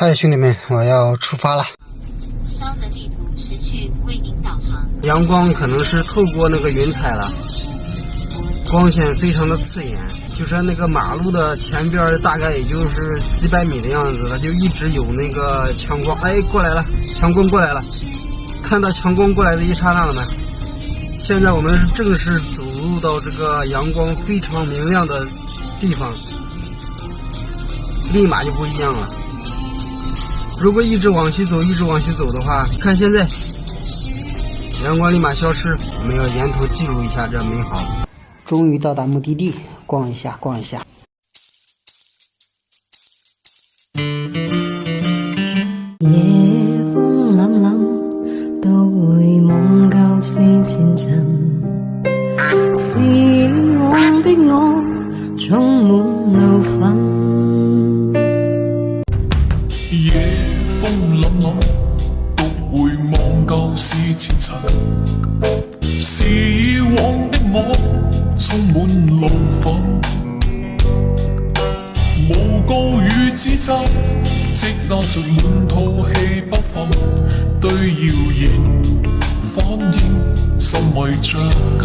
嗨，兄弟们，我要出发了。骚的地图持续为您导航。阳光可能是透过那个云彩了，光线非常的刺眼。就是那个马路的前边大概也就是几百米的样子了，就一直有那个强光。哎，过来了，强光过来了。看到强光过来的一刹那了吗？现在我们正式走入到这个阳光非常明亮的地方，立马就不一样了。如果一直往西走的话，看现在阳光立马消失，我们要沿途记录一下这美好。终于到达目的地，逛一下。夜風凜凜，都會夢舊事前塵。是以往的我，充滿怒憤。夜風凜凜，獨回望舊事前塵。是以往的我，充滿怒憤。無告與指責，積壓着滿肚氣不憤。對謠言反應，心為着緊。